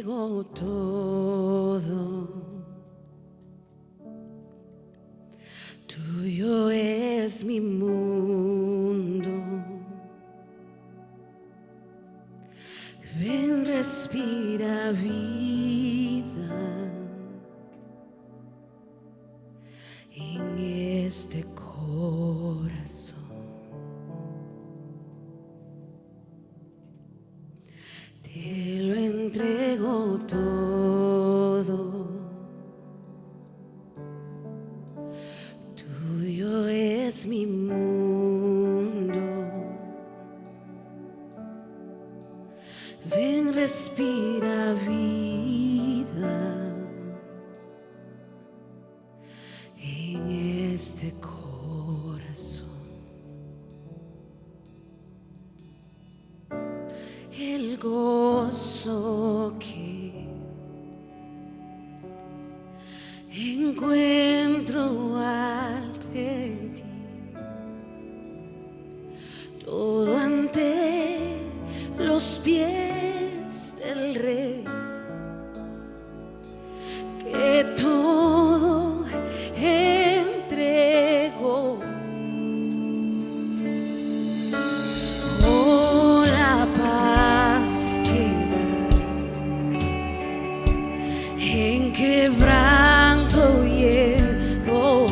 entrego todo, tuyo es mi mundo. Ven, respira vida en este corazón. Te lo entrego todo, tuyo es mi mundo. Ven, respira vida en este corazón. El gozo que encuentro al rendir todo ante los pies del Rey, que todo entregó. Oh, la paz que das en quebranto y el dolor,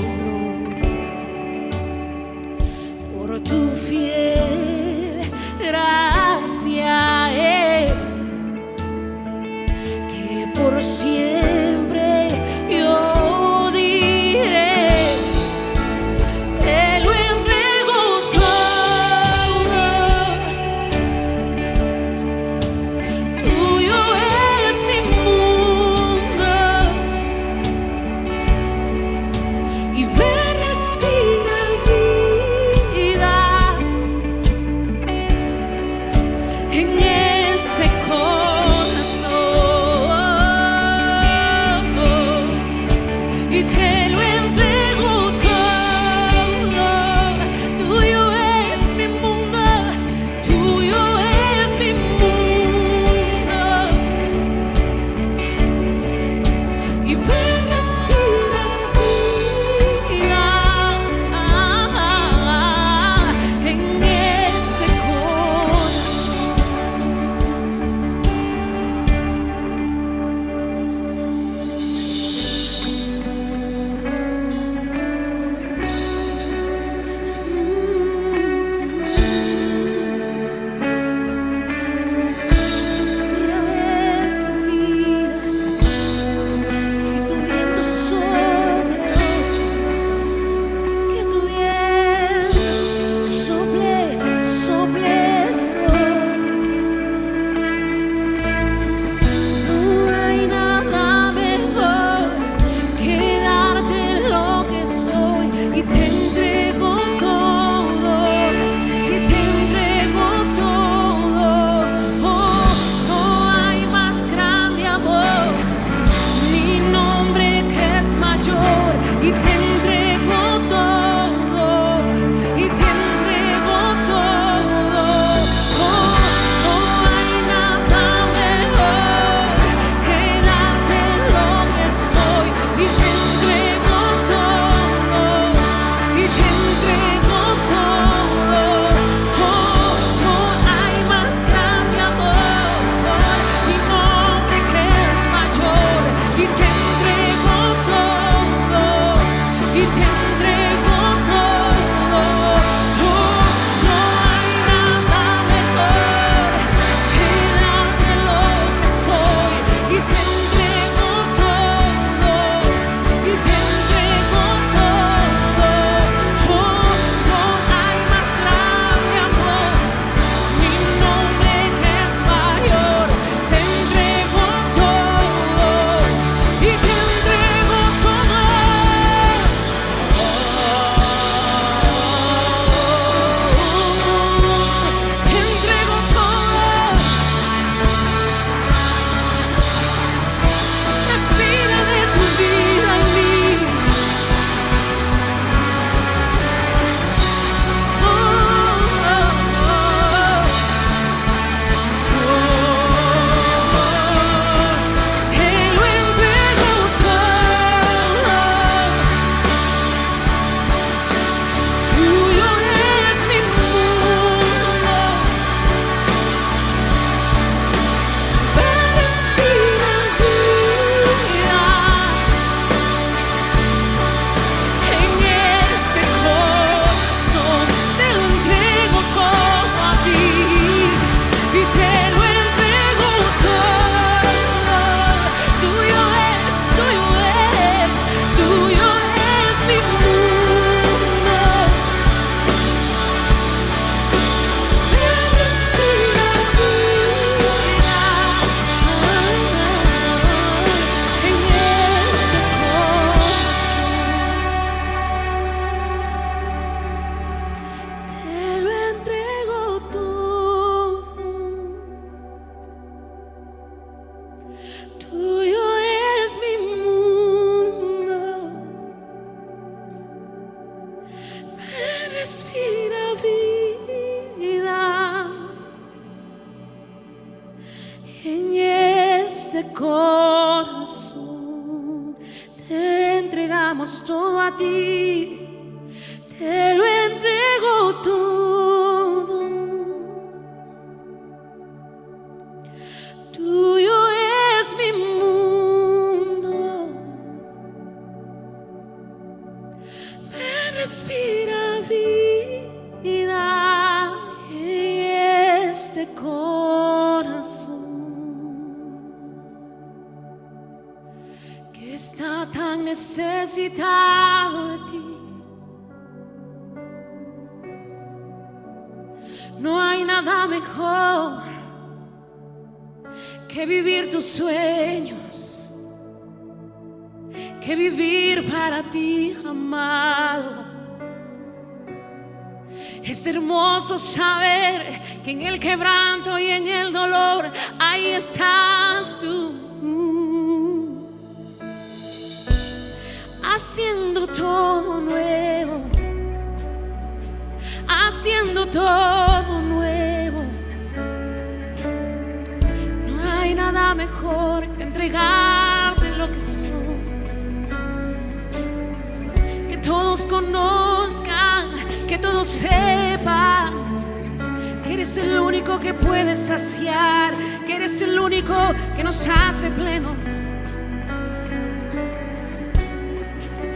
por tu fiel gracia es que por siempre yo diré, te lo entrego todo, tuyo es mi mundo. Y ven, respira vida en este corazón. este corazón. Te entregamos todo a ti, te lo entrego todo. Tuyo es mi mundo. Ven, respira vida en este corazón que está tan necesitado de ti. No hay nada mejor que vivir tus sueños, que vivir para ti, amado. Es hermoso saber que en el quebranto y en el dolor ahí estás tú, haciendo todo nuevo, haciendo todo nuevo. No hay nada mejor que entregarte lo que soy, que todos conozcan, que todos sepan que eres el único que puede saciar, que eres el único que nos hace plenos.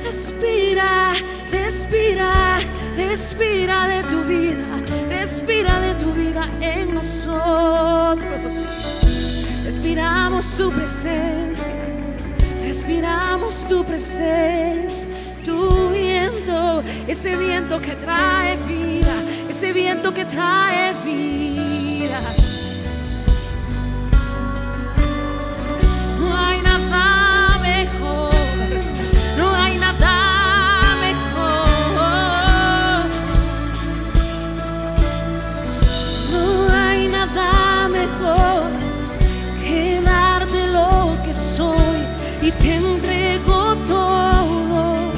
Respira, respira, respira de tu vida, respira de tu vida en nosotros. Respiramos tu presencia, respiramos tu presencia, tu viento, ese viento que trae vida, ese viento que trae vida. No hay nada mejor, no hay nada mejor, no hay nada mejor que darte lo que soy y te entrego todo,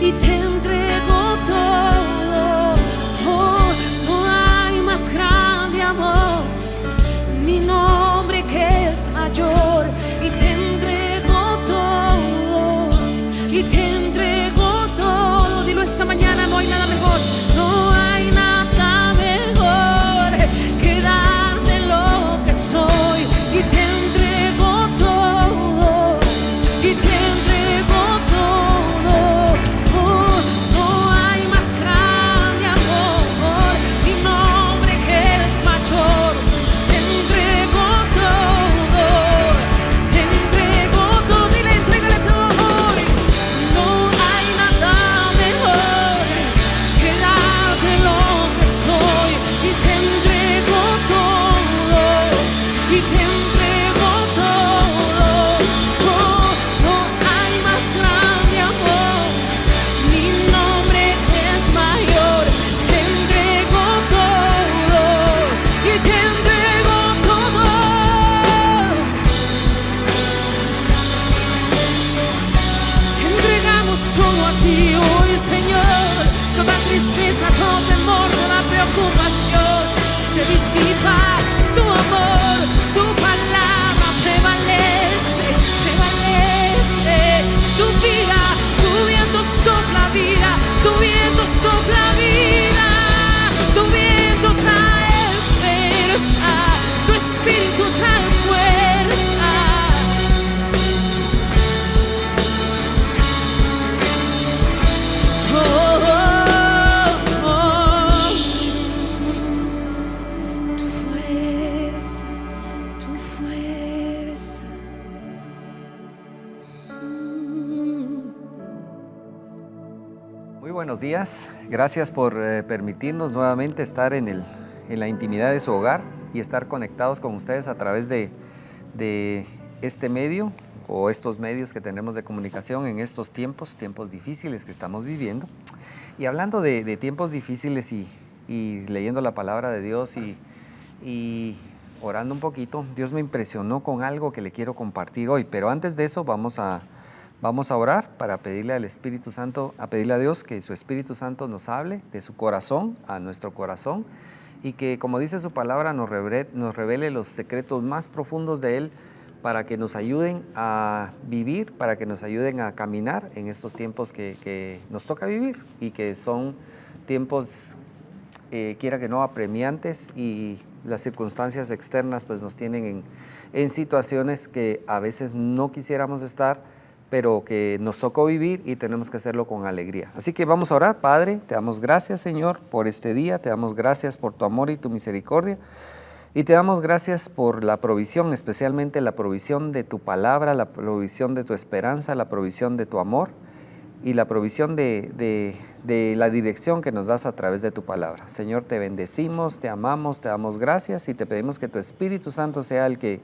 y te entrego todo. Oh, no hay más grande amor, mi nombre que es mayor, y te entrego todo, y te entrego todo. Dilo esta mañana, no hay nada mejor, no hay nada mejor que darte lo que soy, y te entrego todo, y te entrego todo. Oh, no hay más grande amor, mi nombre que es mayor. Te entrego todo, te entrego todo. Dile, entrégale tu amor. No hay nada mejor que darte lo que soy, y te entrego todo, y te entrego todo. Oh, no hay más grande amor, mi nombre es mayor. Te entrego todo, y te entrego todo. Entregamos todo a ti hoy, Señor. Toda tristeza, todo temor, toda preocupación se disipa. Tu amor, tu palabra prevalece, prevalece. Tu vida, tu viento sopla vida, tu viento sopla vida, tu viento trae fuerza, tu espíritu trae fuerza. Oh, oh, oh. Tu fuerza, tu fuerza. Muy buenos días, gracias por permitirnos nuevamente estar en la intimidad de su hogar y estar conectados con ustedes a través de este medio o estos medios que tenemos de comunicación en estos tiempos difíciles que estamos viviendo. Y hablando de tiempos difíciles y leyendo la palabra de Dios y orando un poquito, Dios me impresionó con algo que le quiero compartir hoy, pero antes de eso vamos a orar para pedirle al Espíritu Santo, a pedirle a Dios que su Espíritu Santo nos hable de su corazón a nuestro corazón y que, como dice su palabra, nos revele los secretos más profundos de Él para que nos ayuden a vivir, para que nos ayuden a caminar en estos tiempos que nos toca vivir y que son tiempos, quiera que no, apremiantes, y las circunstancias externas pues nos tienen en situaciones que a veces no quisiéramos estar, pero que nos tocó vivir y tenemos que hacerlo con alegría. Así que vamos a orar. Padre, te damos gracias, Señor, por este día, te damos gracias por tu amor y tu misericordia, y te damos gracias por la provisión, especialmente la provisión de tu palabra, la provisión de tu esperanza, la provisión de tu amor y la provisión de la dirección que nos das a través de tu palabra. Señor, te bendecimos, te amamos, te damos gracias y te pedimos que tu Espíritu Santo sea el que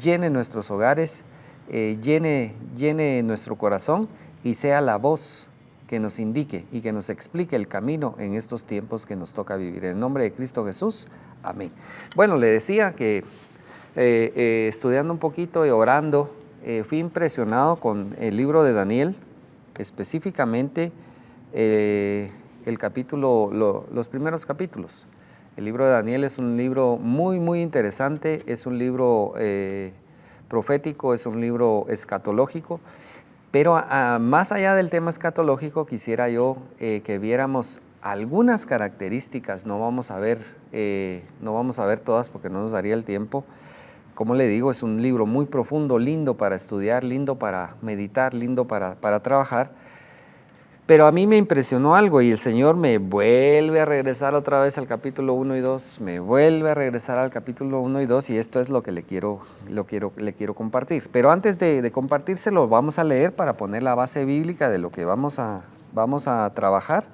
llene nuestros hogares, llene nuestro corazón y sea la voz que nos indique y que nos explique el camino en estos tiempos que nos toca vivir. En el nombre de Cristo Jesús, amén. Bueno, le decía que estudiando un poquito y orando, fui impresionado con el libro de Daniel, específicamente el capítulo, los primeros capítulos. El libro de Daniel es un libro muy, muy interesante, es un libro profético, es un libro escatológico, pero más allá del tema escatológico, quisiera yo que viéramos algunas características. No vamos a ver todas porque no nos daría el tiempo. Como le digo, es un libro muy profundo, lindo para estudiar, lindo para meditar, lindo para trabajar. Pero a mí me impresionó algo y el Señor me vuelve a regresar otra vez al capítulo 1 y 2, me vuelve a regresar al capítulo 1 y 2, y esto es lo que le quiero compartir. Pero antes de compartírselo, vamos a leer para poner la base bíblica de lo que vamos a trabajar.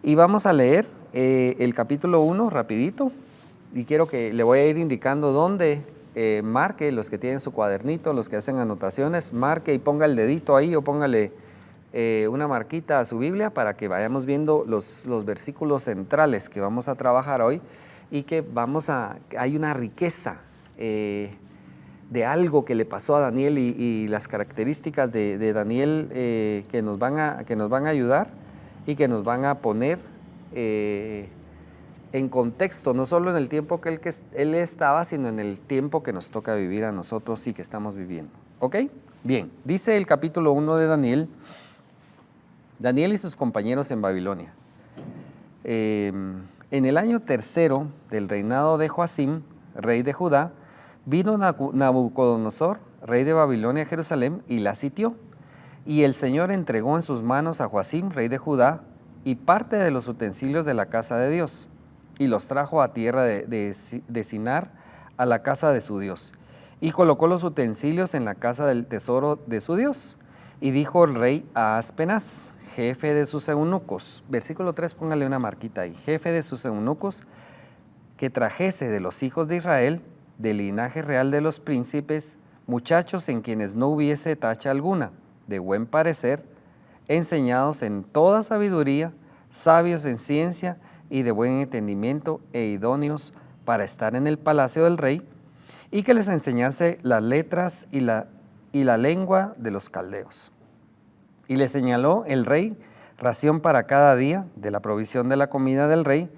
Y vamos a leer el capítulo 1 rapidito, y quiero que le voy a ir indicando dónde. Marque, los que tienen su cuadernito, los que hacen anotaciones, marque y ponga el dedito ahí o póngale una marquita a su Biblia para que vayamos viendo los versículos centrales que vamos a trabajar hoy, y que hay una riqueza de algo que le pasó a Daniel y las características de Daniel que nos van a ayudar y que nos van a poner en contexto, no solo en el tiempo que él estaba, sino en el tiempo que nos toca vivir a nosotros y que estamos viviendo. ¿Ok? Bien, dice el capítulo 1 de Daniel y sus compañeros en Babilonia. En el año tercero del reinado de Joacim, rey de Judá, vino Nabucodonosor, rey de Babilonia, a Jerusalén y la sitió. Y el Señor entregó en sus manos a Joacim, rey de Judá, y parte de los utensilios de la casa de Dios, y los trajo a tierra de Sinar, a la casa de su Dios, y colocó los utensilios en la casa del tesoro de su Dios. Y dijo el rey a Aspenaz, jefe de sus eunucos, versículo 3, póngale una marquita ahí, jefe de sus eunucos, que trajese de los hijos de Israel, del linaje real de los príncipes, muchachos en quienes no hubiese tacha alguna, de buen parecer, enseñados en toda sabiduría, sabios en ciencia y de buen entendimiento, e idóneos para estar en el palacio del rey, y que les enseñase las letras y la lengua de los caldeos. Y le señaló el rey ración para cada día de la provisión de la comida del rey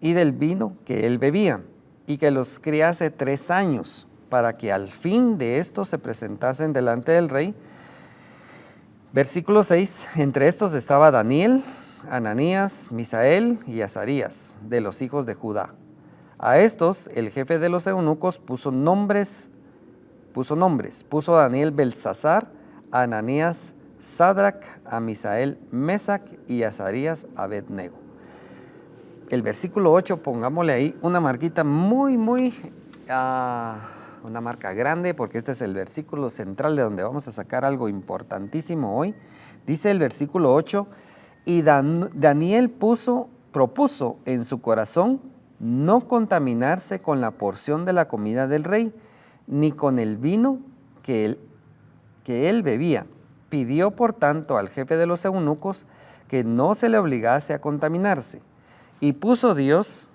y del vino que él bebía, y que los criase 3 años, para que al fin de esto se presentasen delante del rey. Versículo 6, entre estos estaba Daniel, Ananías, Misael y Azarías, de los hijos de Judá. A estos el jefe de los eunucos puso a Daniel Belsasar, a Ananías Sadrac, a Misael Mesac y a Azarías Abednego. El versículo 8, pongámosle ahí una marquita una marca grande, porque este es el versículo central de donde vamos a sacar algo importantísimo hoy. Dice el versículo 8, y Daniel propuso en su corazón no contaminarse con la porción de la comida del rey, ni con el vino que él bebía. Pidió, por tanto, al jefe de los eunucos que no se le obligase a contaminarse. Y puso Dios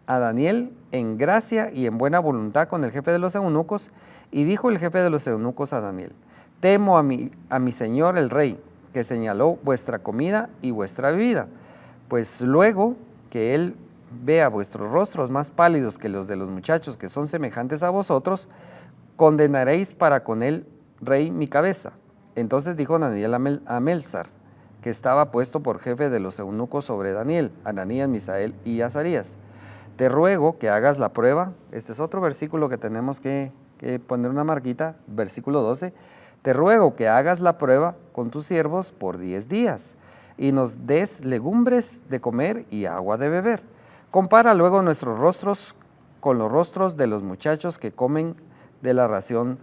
a Daniel en gracia y en buena voluntad con el jefe de los eunucos, y dijo el jefe de los eunucos a Daniel: temo a mi señor el rey, que señaló vuestra comida y vuestra bebida, pues luego que él vea vuestros rostros más pálidos que los de los muchachos que son semejantes a vosotros, condenaréis para con él, rey, mi cabeza. Entonces dijo Daniel a Melzar, que estaba puesto por jefe de los eunucos sobre Daniel, Ananías, Misael y Azarías: te ruego que hagas la prueba. Este es otro versículo que tenemos que poner una marquita, versículo 12. Te ruego que hagas la prueba con tus siervos por 10 días y nos des legumbres de comer y agua de beber. Compara luego nuestros rostros con los rostros de los muchachos que comen de la ración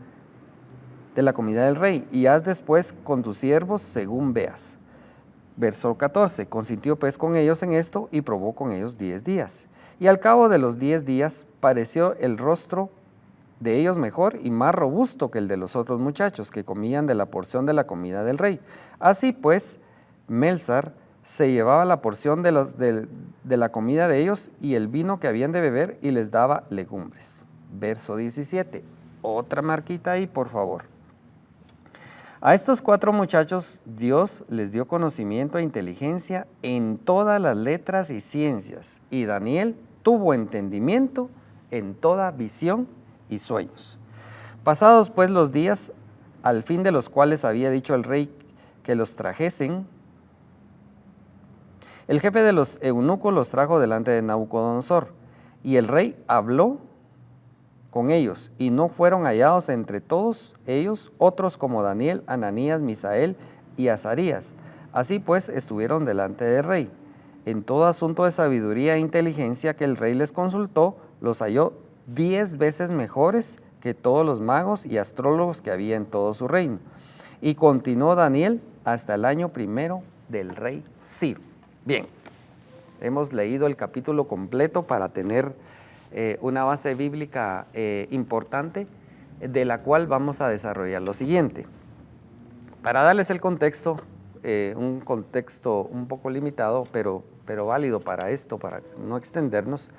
de la comida del rey, y haz después con tus siervos según veas. Verso 14. Consintió pues con ellos en esto y probó con ellos 10 días. Y al cabo de los 10 días pareció el rostro de ellos mejor y más robusto que el de los otros muchachos que comían de la porción de la comida del rey. Así pues, Melzar se llevaba la porción de la comida de ellos y el vino que habían de beber, y les daba legumbres. Verso 17. Otra marquita ahí, por favor. A estos 4 muchachos Dios les dio conocimiento e inteligencia en todas las letras y ciencias, y Daniel tuvo entendimiento en toda visión y sueños. Pasados pues los días, al fin de los cuales había dicho el rey que los trajesen, el jefe de los eunucos los trajo delante de Nabucodonosor, y el rey habló con ellos, y no fueron hallados entre todos ellos otros como Daniel, Ananías, Misael y Azarías. Así pues estuvieron delante del rey. En todo asunto de sabiduría e inteligencia que el rey les consultó, los halló 10 veces mejores que todos los magos y astrólogos que había en todo su reino. Y continuó Daniel hasta el año 1 del rey Ciro. Bien, hemos leído el capítulo completo para tener una base bíblica importante, de la cual vamos a desarrollar lo siguiente. Para darles el contexto, un contexto un poco limitado, pero válido para esto, para no extendernos,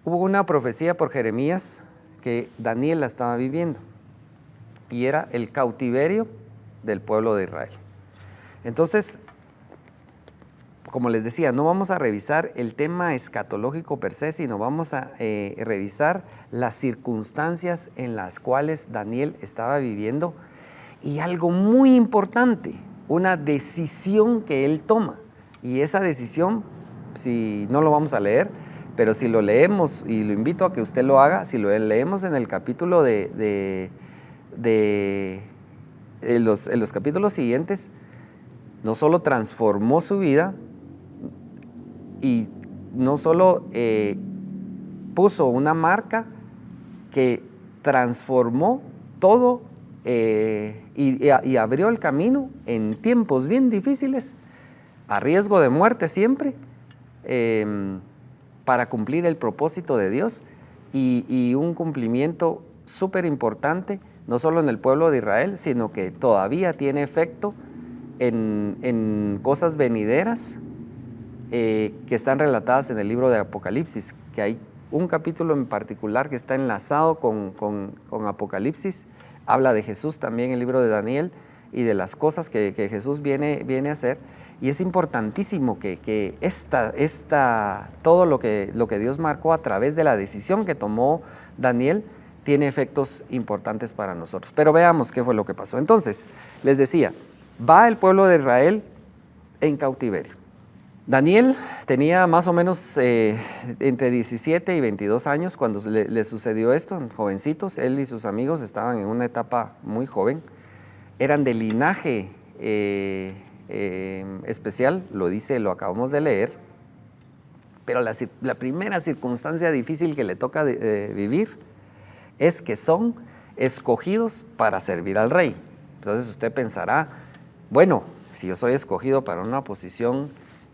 hubo una profecía por Jeremías que Daniel la estaba viviendo, y era el cautiverio del pueblo de Israel. Entonces, como les decía, no vamos a revisar el tema escatológico per se, sino vamos a revisar las circunstancias en las cuales Daniel estaba viviendo, y algo muy importante, una decisión que él toma. Y esa decisión, si no lo vamos a leer, pero si lo leemos, y lo invito a que usted lo haga, si lo leemos en el capítulo en los capítulos siguientes, no solo transformó su vida, y no solo puso una marca que transformó todo y abrió el camino en tiempos bien difíciles, a riesgo de muerte siempre, para cumplir el propósito de Dios, y un cumplimiento súper importante, no solo en el pueblo de Israel, sino que todavía tiene efecto en cosas venideras, que están relatadas en el libro de Apocalipsis, que hay un capítulo en particular que está enlazado con Apocalipsis. Habla de Jesús también, el libro de Daniel, y de las cosas que Jesús viene a hacer. Y es importantísimo que todo lo que Dios marcó a través de la decisión que tomó Daniel tiene efectos importantes para nosotros. Pero veamos qué fue lo que pasó. Entonces, les decía, va el pueblo de Israel en cautiverio. Daniel tenía más o menos entre 17 y 22 años cuando le sucedió esto, jovencitos. Él y sus amigos estaban en una etapa muy joven, eran de linaje especial, lo acabamos de leer, pero la primera circunstancia difícil que le toca vivir es que son escogidos para servir al rey. Entonces usted pensará, bueno, si yo soy escogido para una posición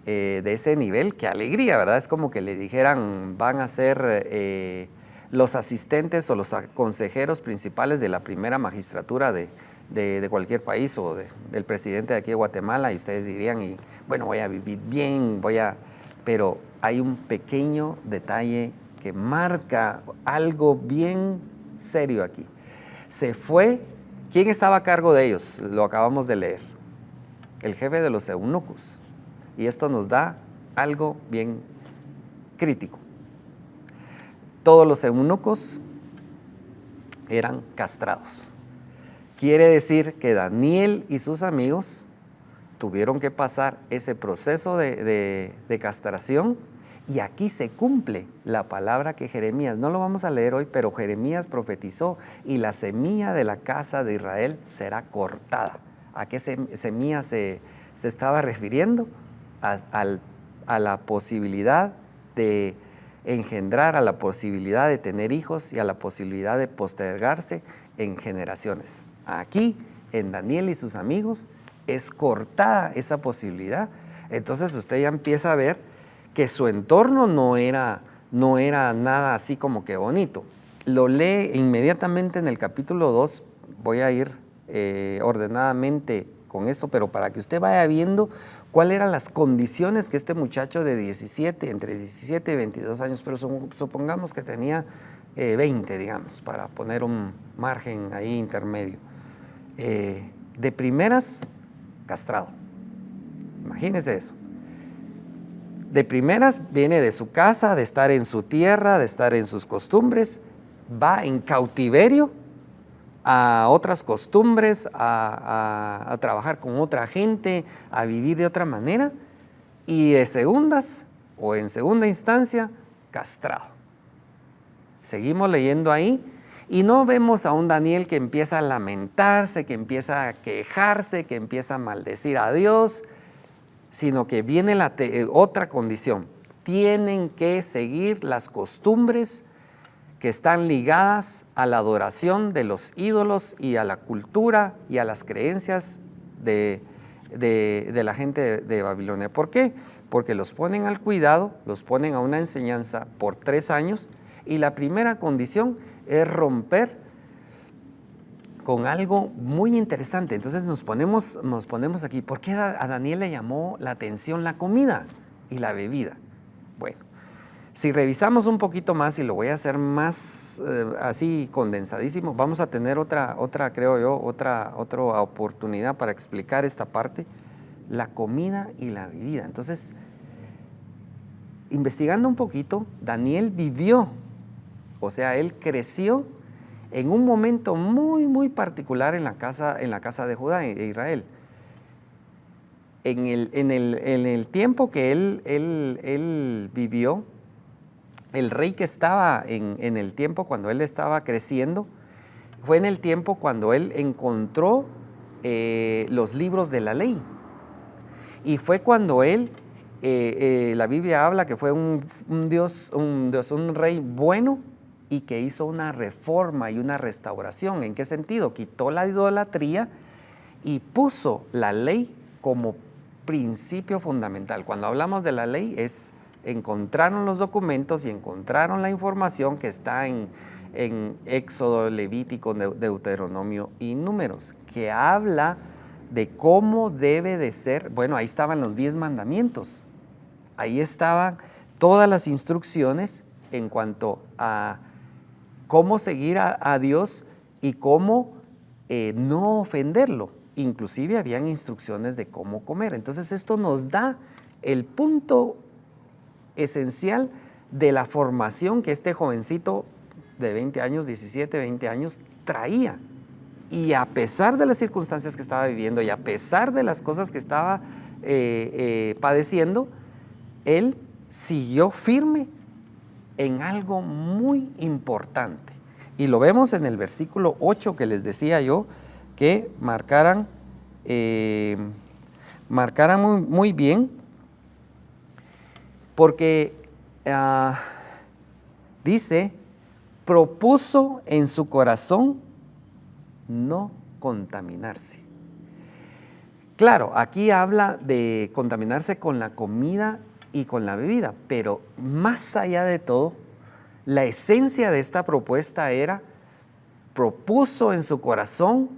de ese nivel, qué alegría, ¿verdad? Es como que le dijeran, van a ser los asistentes o los consejeros principales de la primera magistratura de cualquier país, o del presidente de aquí de Guatemala, y ustedes dirían, y bueno, voy a vivir bien, pero hay un pequeño detalle que marca algo bien serio aquí. Se fue, ¿quién estaba a cargo de ellos? Lo acabamos de leer, el jefe de los eunucos. Y esto nos da algo bien crítico. Todos los eunucos eran castrados. Quiere decir que Daniel y sus amigos tuvieron que pasar ese proceso de castración, y aquí se cumple la palabra que Jeremías, no lo vamos a leer hoy, pero Jeremías profetizó: y la semilla de la casa de Israel será cortada. ¿A qué semilla se estaba refiriendo? A la posibilidad de engendrar, a la posibilidad de tener hijos y a la posibilidad de postergarse en generaciones. Aquí, en Daniel y sus amigos, es cortada esa posibilidad. Entonces usted ya empieza a ver que su entorno no era nada así como que bonito. Lo lee inmediatamente en el capítulo 2, voy a ir ordenadamente con eso, pero para que usted vaya viendo cuáles eran las condiciones que este muchacho de entre 17 y 22 años, pero supongamos que tenía 20, digamos, para poner un margen ahí intermedio, de primeras, castrado. Imagínese eso. De primeras viene de su casa, de estar en su tierra, de estar en sus costumbres, va en cautiverio a otras costumbres, a trabajar con otra gente, a vivir de otra manera, y de segundas o en segunda instancia, castrado. Seguimos leyendo ahí y no vemos a un Daniel que empieza a lamentarse, que empieza a quejarse, que empieza a maldecir a Dios, sino que viene otra condición: tienen que seguir las costumbres que están ligadas a la adoración de los ídolos y a la cultura y a las creencias de la gente de Babilonia. ¿Por qué? Porque los ponen al cuidado, los ponen a una enseñanza por 3 años, y la primera condición es romper con algo muy interesante. Entonces nos ponemos aquí. ¿Por qué a Daniel le llamó la atención la comida y la bebida? Bueno, si revisamos un poquito más, y lo voy a hacer más así condensadísimo, vamos a tener otra oportunidad para explicar esta parte, la comida y la bebida. Entonces, investigando un poquito, Daniel vivió, o sea, él creció en un momento muy, muy particular en la casa de Judá e Israel. En el tiempo que él vivió, el rey que estaba en el tiempo cuando él estaba creciendo, fue en el tiempo cuando él encontró los libros de la ley. Y fue cuando él, la Biblia habla que fue un rey bueno, y que hizo una reforma y una restauración. ¿En qué sentido? Quitó la idolatría y puso la ley como principio fundamental. Cuando hablamos de la ley, encontraron los documentos y encontraron la información que está en Éxodo, Levítico, Deuteronomio y Números, que habla de cómo debe de ser. Bueno, ahí estaban los 10 mandamientos, ahí estaban todas las instrucciones en cuanto a cómo seguir a Dios y cómo no ofenderlo. Inclusive habían instrucciones de cómo comer. Entonces esto nos da el punto esencial de la formación que este jovencito de 20 años, 17, 20 años traía. Y a pesar de las circunstancias que estaba viviendo y a pesar de las cosas que estaba padeciendo, él siguió firme en algo muy importante. Y lo vemos en el versículo 8 que les decía yo, que marcaran muy bien, porque dice: propuso en su corazón no contaminarse. Claro, aquí habla de contaminarse con la comida y con la bebida, pero más allá de todo, la esencia de esta propuesta propuso en su corazón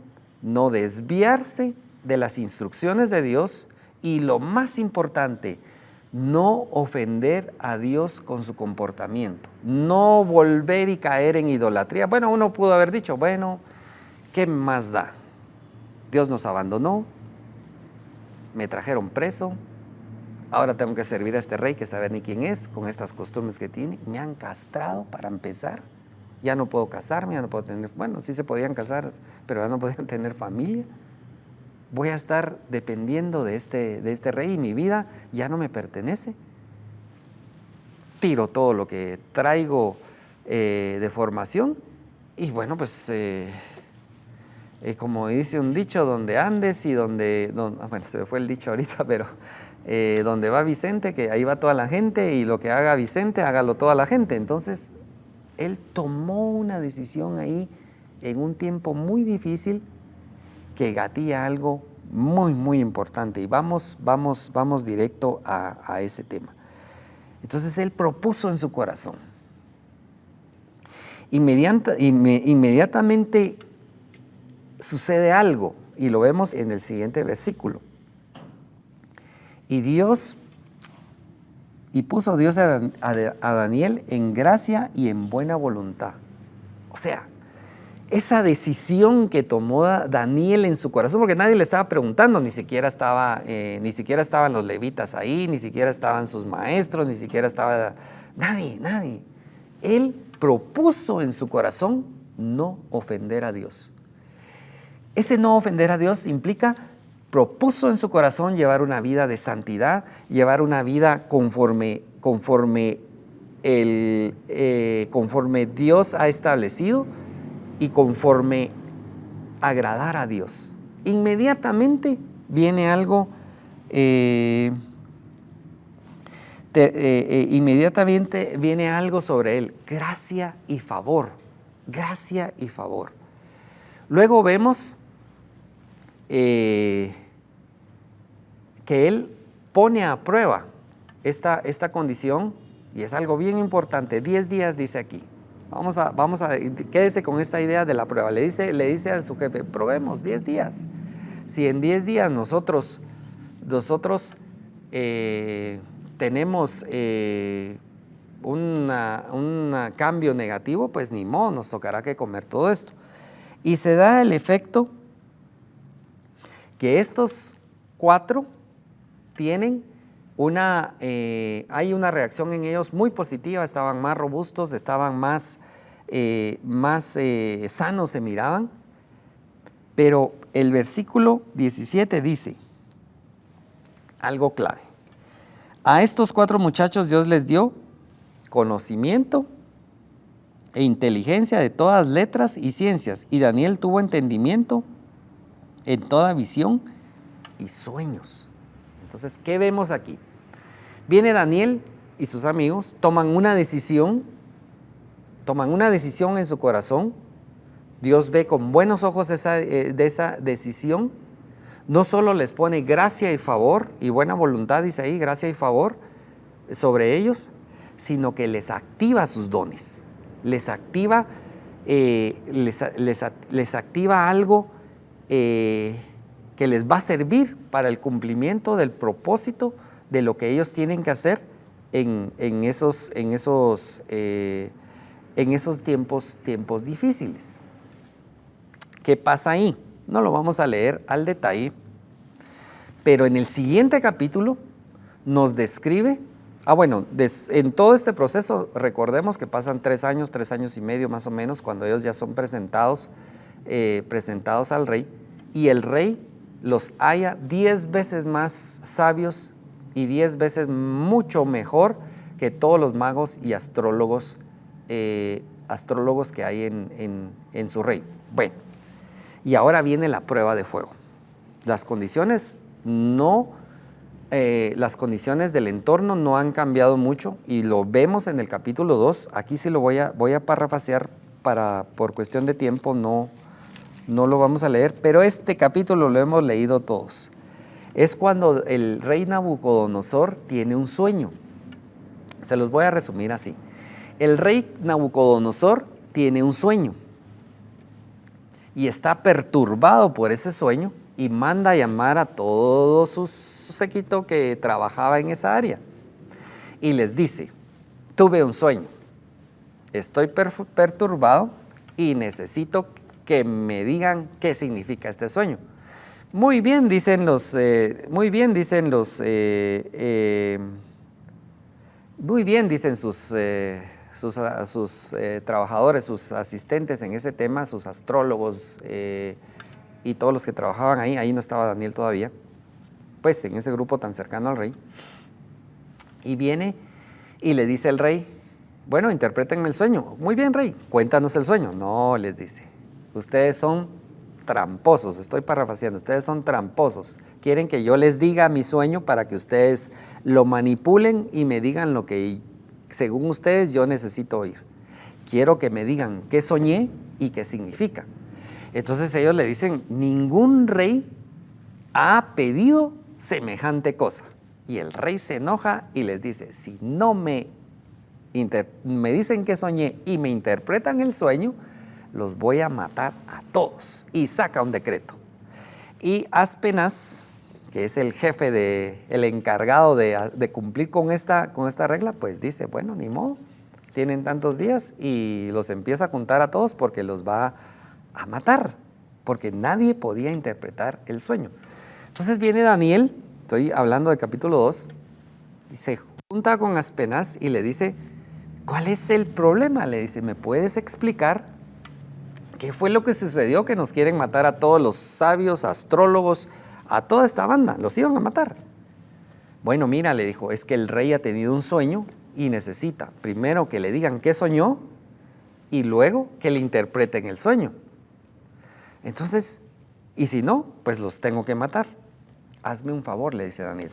no desviarse de las instrucciones de Dios, y lo más importante, no ofender a Dios con su comportamiento, no volver y caer en idolatría. Bueno, uno pudo haber dicho: bueno, ¿qué más da? Dios nos abandonó, me trajeron preso, ahora tengo que servir a este rey que sabe ni quién es, con estas costumbres que tiene, me han castrado para empezar. ya no puedo casarme, ya no puedo tener, bueno, sí se podían casar, pero ya no podían tener familia. Voy a estar dependiendo de este rey y mi vida ya no me pertenece. Tiro todo lo que traigo de formación y bueno, pues como dice un dicho, donde andes y bueno, se me fue el dicho ahorita, pero donde va Vicente, que ahí va toda la gente, y lo que haga Vicente, hágalo toda la gente. Entonces, él tomó una decisión ahí en un tiempo muy difícil que gatilla algo muy, muy importante. Y vamos directo a ese tema. Entonces, él propuso en su corazón. Inmediatamente sucede algo, y lo vemos en el siguiente versículo. Y puso Dios a Daniel en gracia y en buena voluntad. O sea, esa decisión que tomó Daniel en su corazón, porque nadie le estaba preguntando, ni siquiera estaban los levitas ahí, ni siquiera estaban sus maestros, ni siquiera estaba nadie. Él propuso en su corazón no ofender a Dios. Ese no ofender a Dios propuso en su corazón llevar una vida de santidad, llevar una vida conforme Dios ha establecido y conforme agradar a Dios. Inmediatamente viene algo, sobre él, gracia y favor. Luego vemos que él pone a prueba esta condición, y es algo bien importante. 10 días dice aquí. Vamos a quédese con esta idea de la prueba. Le dice a su jefe, probemos 10 días. Si en 10 días nosotros tenemos un cambio negativo, pues ni modo, nos tocará que comer todo esto. Y se da el efecto que estos 4 tienen hay una reacción en ellos muy positiva, estaban más robustos, estaban más sanos, se miraban. Pero el versículo 17 dice algo clave. A estos 4 muchachos Dios les dio conocimiento e inteligencia de todas letras y ciencias, y Daniel tuvo entendimiento en toda visión y sueños. Entonces, ¿qué vemos aquí? Viene Daniel y sus amigos, toman una decisión en su corazón. Dios ve con buenos ojos de esa decisión. No solo les pone gracia y favor y buena voluntad, dice ahí, gracia y favor sobre ellos, sino que les activa sus dones. Les activa algo que les va a servir para el cumplimiento del propósito de lo que ellos tienen que hacer en esos tiempos difíciles. ¿Qué pasa ahí? No lo vamos a leer al detalle, pero en el siguiente capítulo nos describe, en todo este proceso recordemos que pasan 3 años y medio más o menos, cuando ellos ya son presentados al rey, y el rey los halla 10 veces más sabios y 10 veces mucho mejor que todos los magos y astrólogos que hay en su rey. Bueno, y ahora viene la prueba de fuego. Las condiciones del entorno no han cambiado mucho, y lo vemos en el capítulo 2. Aquí sí lo voy a parafrasear por cuestión de tiempo, no lo vamos a leer, pero este capítulo lo hemos leído todos. Es cuando el rey Nabucodonosor tiene un sueño. Se los voy a resumir así. El rey Nabucodonosor tiene un sueño y está perturbado por ese sueño, y manda a llamar a todo su séquito que trabajaba en esa área y les dice: tuve un sueño, estoy perturbado y necesito que me digan qué significa este sueño. Muy bien, dicen sus sus trabajadores, sus asistentes en ese tema, sus astrólogos y todos los que trabajaban ahí no estaba Daniel todavía, pues en ese grupo tan cercano al rey, y viene y le dice el rey, bueno, interprétenme el sueño. Muy bien, rey, cuéntanos el sueño. No, les dice, ustedes son tramposos, estoy parafraseando, ustedes son tramposos. Quieren que yo les diga mi sueño para que ustedes lo manipulen y me digan lo que según ustedes yo necesito oír. Quiero que me digan qué soñé y qué significa. Entonces ellos le dicen, ningún rey ha pedido semejante cosa. Y el rey se enoja y les dice, si no me dicen que soñé y me interpretan el sueño, los voy a matar a todos. Y saca un decreto. Y Aspenaz, que es el jefe, el encargado de cumplir con esta regla, pues dice, bueno, ni modo, tienen tantos días, y los empieza a contar a todos porque los va a matar, porque nadie podía interpretar el sueño. Entonces viene Daniel, estoy hablando del capítulo 2, y se junta con Aspenaz y le dice, ¿cuál es el problema? Le dice, ¿me puedes explicar qué fue lo que sucedió que nos quieren matar a todos los sabios, astrólogos, a toda esta banda? Los iban a matar. Bueno, mira, le dijo, es que el rey ha tenido un sueño y necesita primero que le digan qué soñó y luego que le interpreten el sueño. Entonces, y si no, pues los tengo que matar. Hazme un favor, le dice Daniel.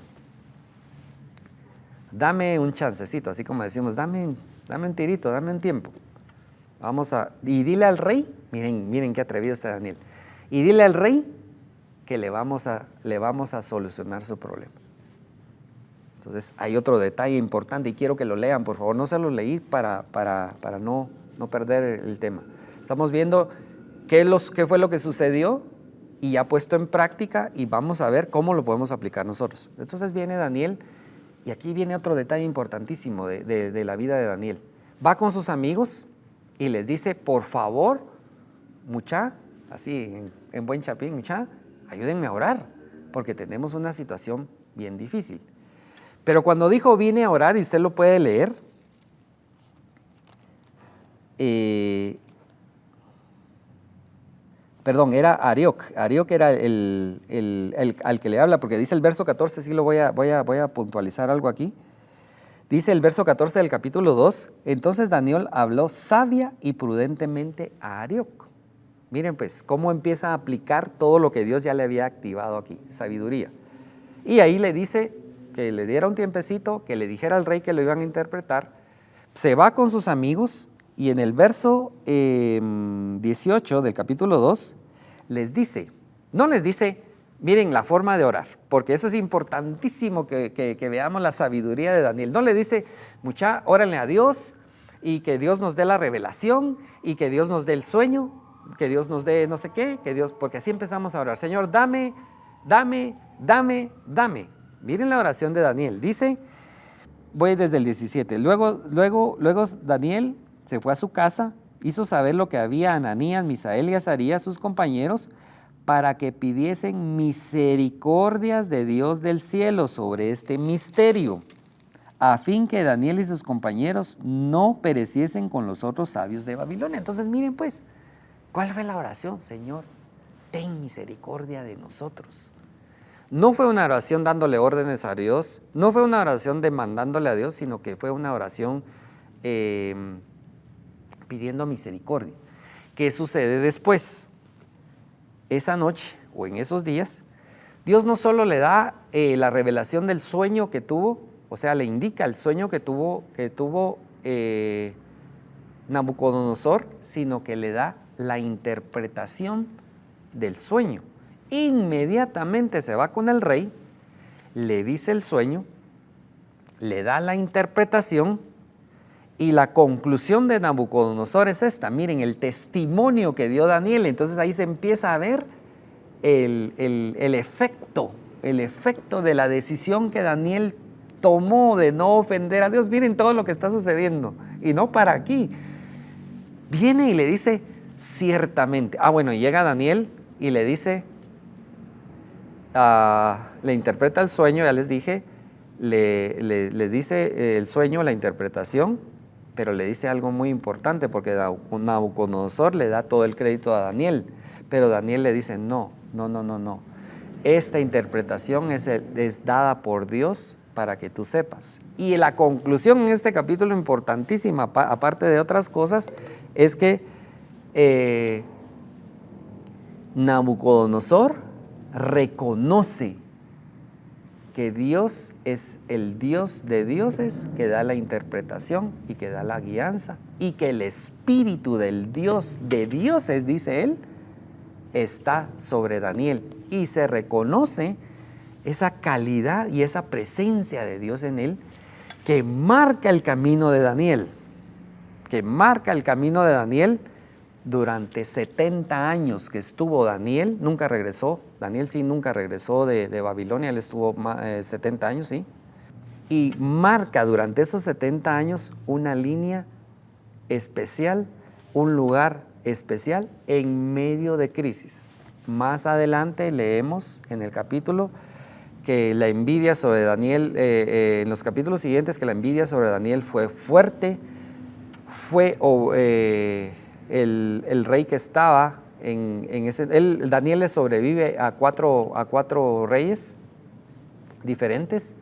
Dame un chancecito, así como decimos, dame un tirito, dame un tiempo. Y dile al rey, miren qué atrevido está Daniel, y dile al rey que le vamos a solucionar su problema. Entonces hay otro detalle importante y quiero que lo lean, por favor, no se lo leí para no perder el tema. Estamos viendo qué fue lo que sucedió y ya puesto en práctica, y vamos a ver cómo lo podemos aplicar nosotros. Entonces viene Daniel, y aquí viene otro detalle importantísimo de la vida de Daniel. Va con sus amigos y les dice, por favor, mucha, así en buen chapín, mucha, ayúdenme a orar, porque tenemos una situación bien difícil. Pero cuando dijo vine a orar, y usted lo puede leer, era Arioc era al que le habla, porque dice el verso 14, sí lo voy a puntualizar algo aquí. Dice el verso 14 del capítulo 2, entonces Daniel habló sabia y prudentemente a Arioc. Miren pues, cómo empieza a aplicar todo lo que Dios ya le había activado aquí, sabiduría. Y ahí le dice que le diera un tiempecito, que le dijera al rey que lo iban a interpretar. Se va con sus amigos, y en el verso 18 del capítulo 2, no les dice, miren la forma de orar, porque eso es importantísimo que veamos la sabiduría de Daniel. No le dice, mucha, órenle a Dios, y que Dios nos dé la revelación, y que Dios nos dé el sueño, que Dios nos dé no sé qué, porque así empezamos a orar. Señor, dame. Miren la oración de Daniel. Dice, voy desde el 17. Luego Daniel se fue a su casa, hizo saber lo que había Ananías, Misael y Azarías, sus compañeros, para que pidiesen misericordias de Dios del cielo sobre este misterio, a fin que Daniel y sus compañeros no pereciesen con los otros sabios de Babilonia. Entonces miren pues, ¿cuál fue la oración? Señor, ten misericordia de nosotros. No fue una oración dándole órdenes a Dios, no fue una oración demandándole a Dios, sino que fue una oración pidiendo misericordia. ¿Qué sucede después? Esa noche o en esos días, Dios no solo le da la revelación del sueño que tuvo, o sea, le indica el sueño que tuvo Nabucodonosor, sino que le da la interpretación del sueño. Inmediatamente se va con el rey, le dice el sueño, le da la interpretación, y la conclusión de Nabucodonosor es esta. Miren el testimonio que dio Daniel. Entonces ahí se empieza a ver el efecto de la decisión que Daniel tomó de no ofender a Dios. Miren todo lo que está sucediendo, y no para aquí. Viene y le dice, ciertamente. Bueno, y llega Daniel y le dice, le interpreta el sueño, ya les dije, le dice el sueño, la interpretación, pero le dice algo muy importante, porque Nabucodonosor le da todo el crédito a Daniel, pero Daniel le dice, no. Esta interpretación es dada por Dios para que tú sepas. Y la conclusión en este capítulo importantísima, aparte de otras cosas, es que Nabucodonosor reconoce que Dios es el Dios de dioses, que da la interpretación y que da la guianza, y que el espíritu del Dios de dioses, dice él, está sobre Daniel, y se reconoce esa calidad y esa presencia de Dios en él, que marca el camino de Daniel, durante 70 años que estuvo Daniel. Nunca regresó, Daniel sí nunca regresó de Babilonia, él estuvo 70 años, sí, y marca durante esos 70 años una línea especial, un lugar especial en medio de crisis. Más adelante leemos en el capítulo que la envidia sobre Daniel, en los capítulos siguientes, que la envidia sobre Daniel fue fuerte, el rey que estaba en ese, Daniel le sobrevive a cuatro reyes diferentes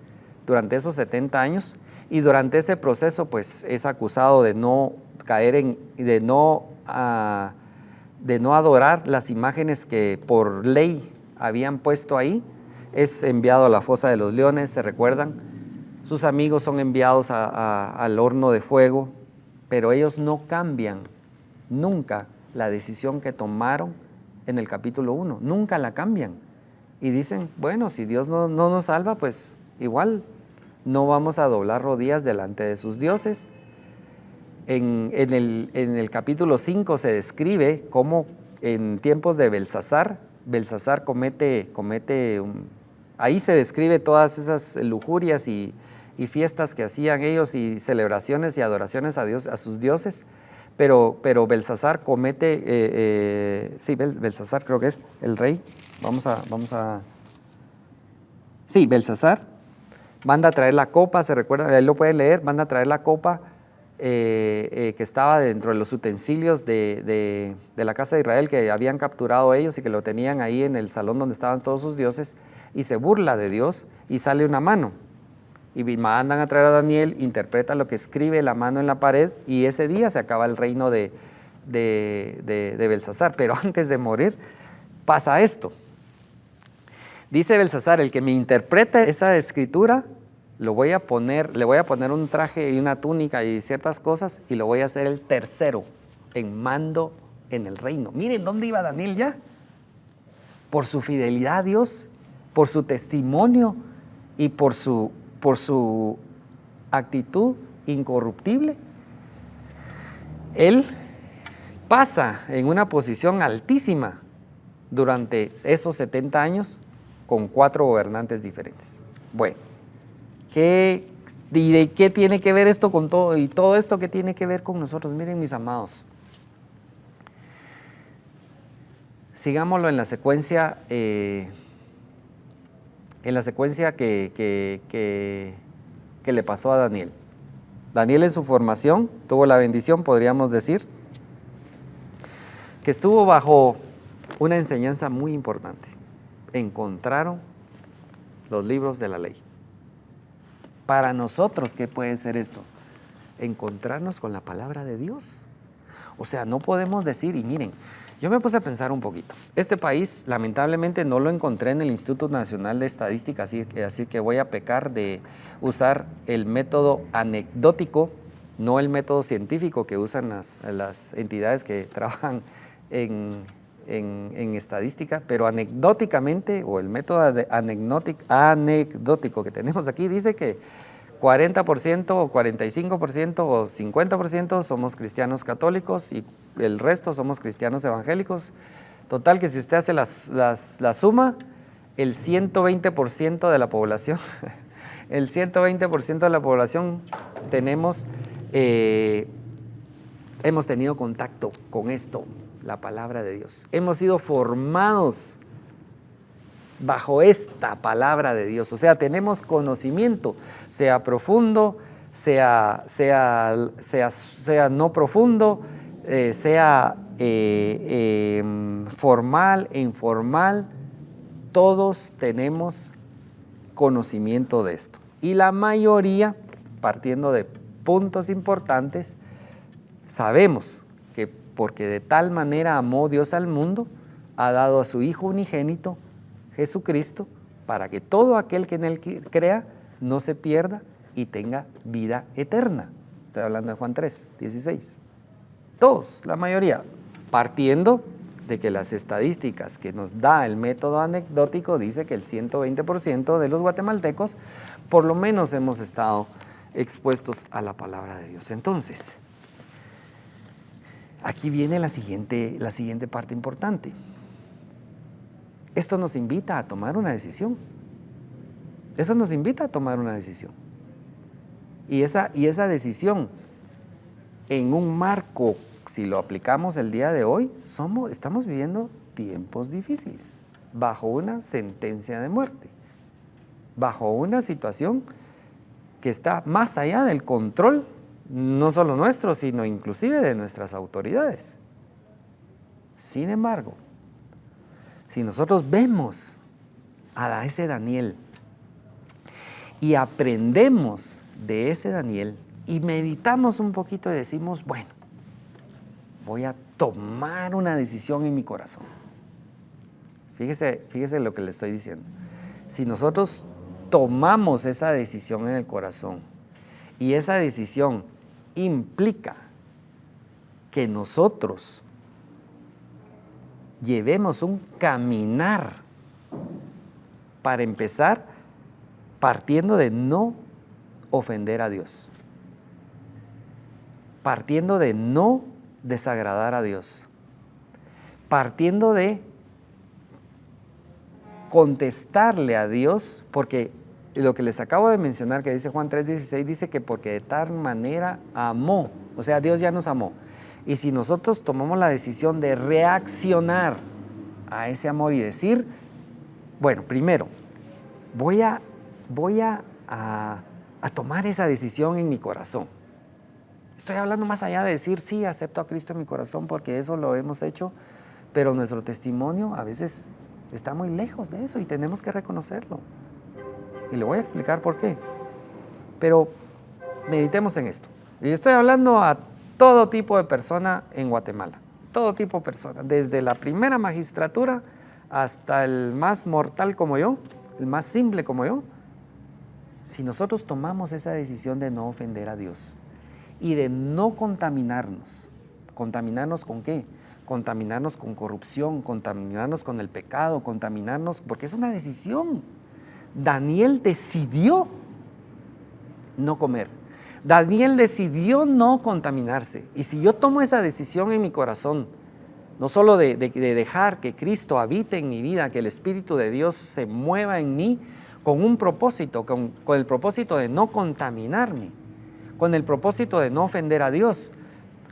durante esos 70 años, y durante ese proceso pues es acusado de no caer de no adorar las imágenes que por ley habían puesto ahí. Es enviado a la fosa de los leones, ¿se recuerdan? Sus amigos son enviados al horno de fuego, pero ellos no cambian nunca la decisión que tomaron en el capítulo 1, nunca la cambian. Y dicen, bueno, si Dios no nos salva, pues igual no vamos a doblar rodillas delante de sus dioses. En el capítulo 5 se describe cómo en tiempos de Belsasar comete ahí se describe todas esas lujurias y fiestas que hacían ellos, y celebraciones y adoraciones a Dios, a sus dioses, pero Belsasar comete, Belsasar creo que es el rey, Belsasar manda a traer la copa, se recuerda, él lo puede leer, manda a traer la copa que estaba dentro de los utensilios de la casa de Israel, que habían capturado ellos y que lo tenían ahí en el salón donde estaban todos sus dioses, y se burla de Dios y sale una mano, y mandan a traer a Daniel, interpreta lo que escribe la mano en la pared, y ese día se acaba el reino de Belsasar. Pero antes de morir pasa esto. Dice Belsasar, el que me interprete esa escritura, le voy a poner un traje y una túnica y ciertas cosas, y lo voy a hacer el tercero en mando en el reino. Miren dónde iba Daniel ya, por su fidelidad a Dios, por su testimonio y por su actitud incorruptible. Él pasa en una posición altísima durante esos 70 años con 4 gobernantes diferentes. Bueno, ¿y de qué tiene que ver esto con todo? Y todo esto, ¿qué tiene que ver con nosotros? Miren, mis amados, sigámoslo en la secuencia, que le pasó a Daniel. Daniel en su formación tuvo la bendición, podríamos decir, que estuvo bajo una enseñanza muy importante. Encontraron los libros de la ley. Para nosotros, ¿qué puede ser esto? Encontrarnos con la palabra de Dios. O sea, no podemos decir, y miren, yo me puse a pensar un poquito. Este país, lamentablemente, no lo encontré en el Instituto Nacional de Estadística, así que voy a pecar de usar el método anecdótico, no el método científico que usan las entidades que trabajan en estadística, pero anecdóticamente, o el método anecdótico que tenemos aquí, dice que 40% o 45% o 50% somos cristianos católicos y el resto somos cristianos evangélicos. Total que si usted hace la suma, el 120% de la población, el 120% de la población hemos tenido contacto con esto, la palabra de Dios. Hemos sido formados bajo esta palabra de Dios, o sea, tenemos conocimiento, sea profundo, sea no profundo, sea formal e informal, todos tenemos conocimiento de esto. Y la mayoría, partiendo de puntos importantes, sabemos que porque de tal manera amó Dios al mundo, ha dado a su Hijo unigénito, Jesucristo, para que todo aquel que en Él crea no se pierda y tenga vida eterna. Estoy hablando de Juan 3, 16. Todos, la mayoría, partiendo de que las estadísticas que nos da el método anecdótico dice que el 120% de los guatemaltecos por lo menos hemos estado expuestos a la palabra de Dios. Entonces, aquí viene la siguiente parte importante. Esto nos invita a tomar una decisión. Eso nos invita a tomar una decisión. Y esa decisión en un marco, si lo aplicamos el día de hoy, estamos viviendo tiempos difíciles, bajo una sentencia de muerte, bajo una situación que está más allá del control, no solo nuestro, sino inclusive de nuestras autoridades. Sin embargo, si nosotros vemos a ese Daniel y aprendemos de ese Daniel y meditamos un poquito y decimos, bueno, voy a tomar una decisión en mi corazón. Fíjese lo que le estoy diciendo. Si nosotros tomamos esa decisión en el corazón y esa decisión implica que nosotros llevemos un caminar para empezar partiendo de no ofender a Dios, partiendo de no desagradar a Dios, partiendo de contestarle a Dios, porque lo que les acabo de mencionar que dice Juan 3:16 dice que porque de tal manera amó, o sea, Dios ya nos amó. Y si nosotros tomamos la decisión de reaccionar a ese amor y decir, bueno, primero, voy a tomar esa decisión en mi corazón. Estoy hablando más allá de decir, sí, acepto a Cristo en mi corazón porque eso lo hemos hecho, pero nuestro testimonio a veces está muy lejos de eso y tenemos que reconocerlo. Y le voy a explicar por qué. Pero meditemos en esto. Y estoy hablando a todo tipo de persona en Guatemala, todo tipo de persona, desde la primera magistratura hasta el más mortal como yo, el más simple como yo. Si nosotros tomamos esa decisión de no ofender a Dios y de no contaminarnos, ¿contaminarnos con qué? Contaminarnos con corrupción, contaminarnos con el pecado, contaminarnos, porque es una decisión. Daniel decidió no comer. Daniel decidió no contaminarse. Y si yo tomo esa decisión en mi corazón, no solo de dejar que Cristo habite en mi vida, que el Espíritu de Dios se mueva en mí con un propósito, con el propósito de no contaminarme, con el propósito de no ofender a Dios,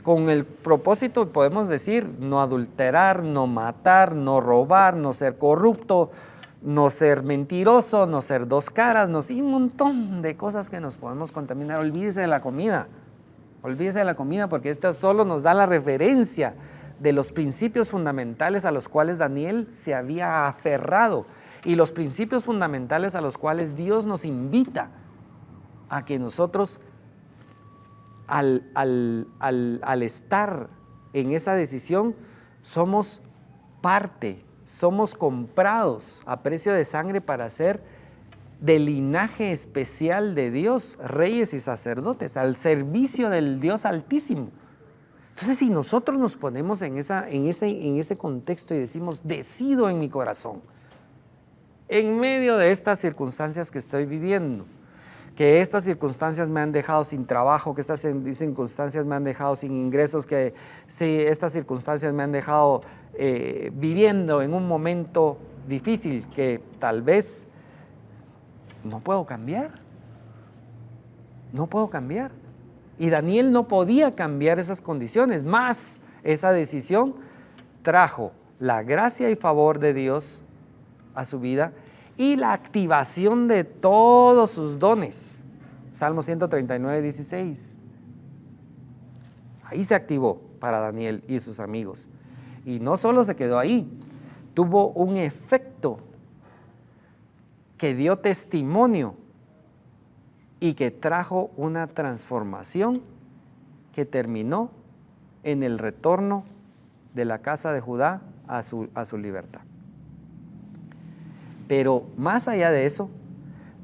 con el propósito, podemos decir, no adulterar, no matar, no robar, no ser corrupto, no ser mentiroso, no ser dos caras, y un montón de cosas que nos podemos contaminar. Olvídese de la comida porque esto solo nos da la referencia de los principios fundamentales a los cuales Daniel se había aferrado y los principios fundamentales a los cuales Dios nos invita a que nosotros al estar en esa decisión somos parte, somos comprados a precio de sangre para ser del linaje especial de Dios, reyes y sacerdotes, al servicio del Dios Altísimo. Entonces, si nosotros nos ponemos en ese contexto y decimos, decido en mi corazón, en medio de estas circunstancias que estoy viviendo, que estas circunstancias me han dejado sin trabajo, que estas circunstancias me han dejado sin ingresos, que estas circunstancias me han dejado viviendo en un momento difícil que tal vez no puedo cambiar. Y Daniel no podía cambiar esas condiciones, más esa decisión trajo la gracia y favor de Dios a su vida y la activación de todos sus dones, Salmo 139, 16. Ahí se activó para Daniel y sus amigos. Y no solo se quedó ahí, tuvo un efecto que dio testimonio y que trajo una transformación que terminó en el retorno de la casa de Judá a su libertad. Pero más allá de eso,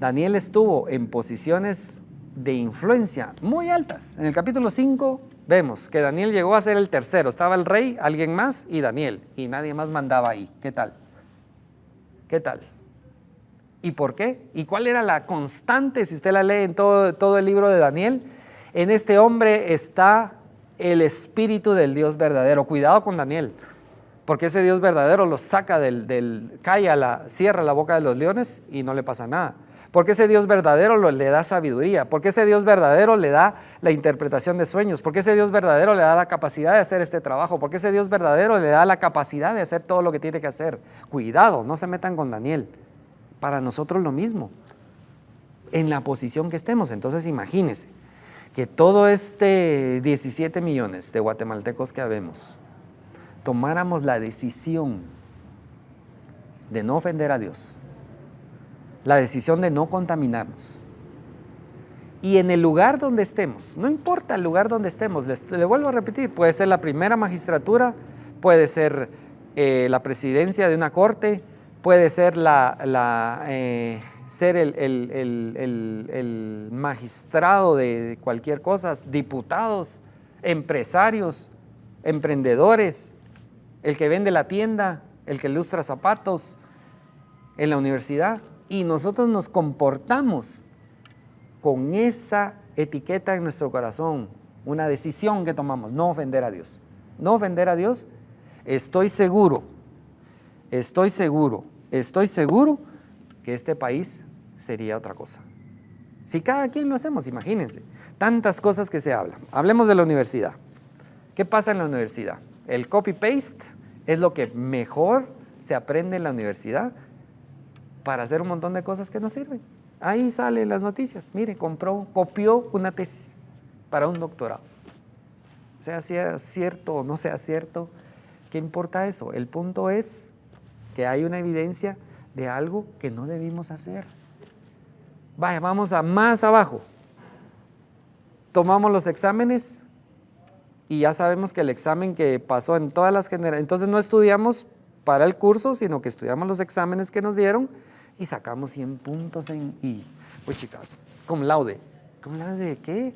Daniel estuvo en posiciones de influencia muy altas. En el capítulo 5 vemos que Daniel llegó a ser el tercero. Estaba el rey, alguien más y Daniel. Y nadie más mandaba ahí. ¿Qué tal? ¿Qué tal? ¿Y por qué? ¿Y cuál era la constante? Si usted la lee en todo el libro de Daniel, en este hombre está el espíritu del Dios verdadero. Cuidado con Daniel, porque ese Dios verdadero lo saca cierra la boca de los leones y no le pasa nada. Porque ese Dios verdadero le da sabiduría, porque ese Dios verdadero le da la interpretación de sueños, porque ese Dios verdadero le da la capacidad de hacer este trabajo, porque ese Dios verdadero le da la capacidad de hacer todo lo que tiene que hacer. Cuidado, no se metan con Daniel. Para nosotros lo mismo, en la posición que estemos. Entonces imagínense que todo 17 millones de guatemaltecos que habemos, tomáramos la decisión de no ofender a Dios, la decisión de no contaminarnos. Y en el lugar donde estemos, no importa el lugar donde estemos, le vuelvo a repetir, puede ser la primera magistratura, puede ser la presidencia de una corte, puede ser ser el magistrado de cualquier cosa, diputados, empresarios, emprendedores, el que vende la tienda, el que lustra zapatos en la universidad. Y nosotros nos comportamos con esa etiqueta en nuestro corazón, una decisión que tomamos, no ofender a Dios. No ofender a Dios, estoy seguro que este país sería otra cosa. Si cada quien lo hacemos, imagínense, tantas cosas que se hablan. Hablemos de la universidad. ¿Qué pasa en la universidad? El copy-paste es lo que mejor se aprende en la universidad para hacer un montón de cosas que no sirven. Ahí salen las noticias. Mire, copió una tesis para un doctorado. Sea cierto o no sea cierto, ¿qué importa eso? El punto es que hay una evidencia de algo que no debimos hacer. Vaya, vamos a más abajo. Tomamos los exámenes y ya sabemos que el examen que pasó en todas las generaciones, entonces no estudiamos para el curso, sino que estudiamos los exámenes que nos dieron y sacamos 100 puntos pues chicos, cum laude. ¿Cum laude de qué?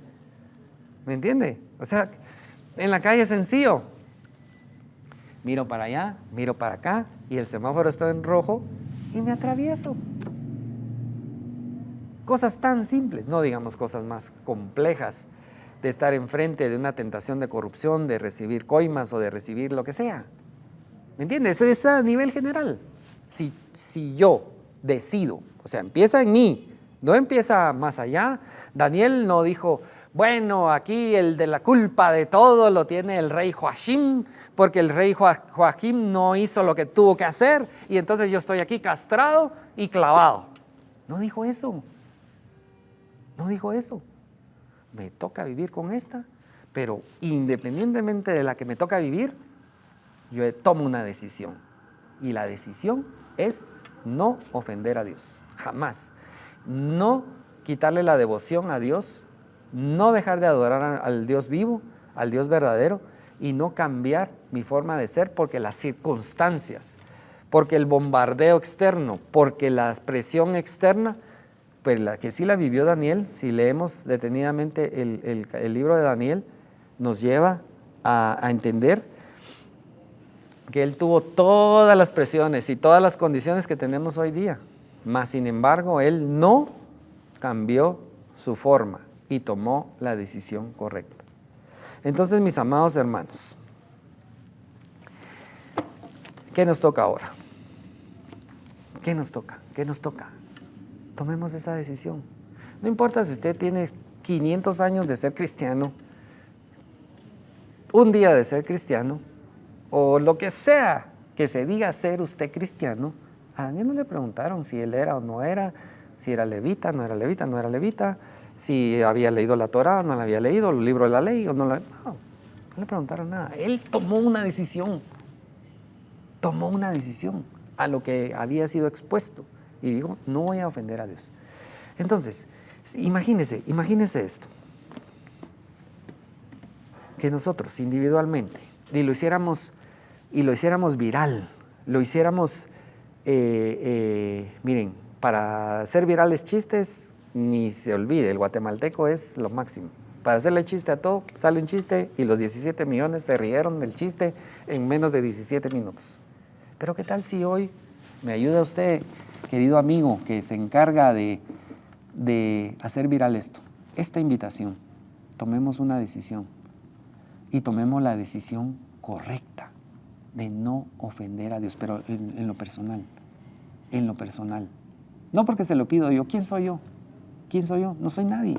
¿Me entiende? O sea, en la calle es sencillo. Miro para allá, miro para acá y el semáforo está en rojo y me atravieso. Cosas tan simples, no digamos cosas más complejas, de estar enfrente de una tentación de corrupción, de recibir coimas o de recibir lo que sea. ¿Me entiendes? Es a nivel general. Si yo decido, o sea, empieza en mí, no empieza más allá. Daniel no dijo, bueno, aquí el de la culpa de todo lo tiene el rey Joachim, porque el rey Joachim no hizo lo que tuvo que hacer y entonces yo estoy aquí castrado y clavado. No dijo eso. No dijo eso. Me toca vivir con esta, pero independientemente de la que me toca vivir, yo tomo una decisión. Y la decisión es no ofender a Dios. Jamás. No quitarle la devoción a Dios, no dejar de adorar al Dios vivo, al Dios verdadero, y no cambiar mi forma de ser porque las circunstancias, porque el bombardeo externo, porque la presión externa, pero la que sí la vivió Daniel, si leemos detenidamente el libro de Daniel, nos lleva a entender que él tuvo todas las presiones y todas las condiciones que tenemos hoy día, mas sin embargo él no cambió su forma y tomó la decisión correcta. Entonces, mis amados hermanos, ¿qué nos toca ahora? ¿Qué nos toca? ¿Qué nos toca? Tomemos esa decisión. No importa si usted tiene 500 años de ser cristiano, un día de ser cristiano, o lo que sea que se diga ser usted cristiano. A Daniel no le preguntaron si él era o no era, si era levita, no era levita, no era levita, si había leído la Torá, no la había leído, el libro de la ley, o no le preguntaron nada. Él tomó una decisión a lo que había sido expuesto y dijo, no voy a ofender a Dios. Entonces, imagínese esto, que nosotros individualmente, y lo hiciéramos viral, lo hiciéramos, miren, para hacer virales chistes, ni se olvide, el guatemalteco es lo máximo. Para hacerle chiste a todo, sale un chiste y los 17 millones se rieron del chiste en menos de 17 minutos. Pero ¿qué tal si hoy me ayuda usted, querido amigo, que se encarga de hacer viral esto? Esta invitación, tomemos una decisión y tomemos la decisión correcta de no ofender a Dios, pero en lo personal, No porque se lo pido yo. ¿Quién soy yo? No soy nadie.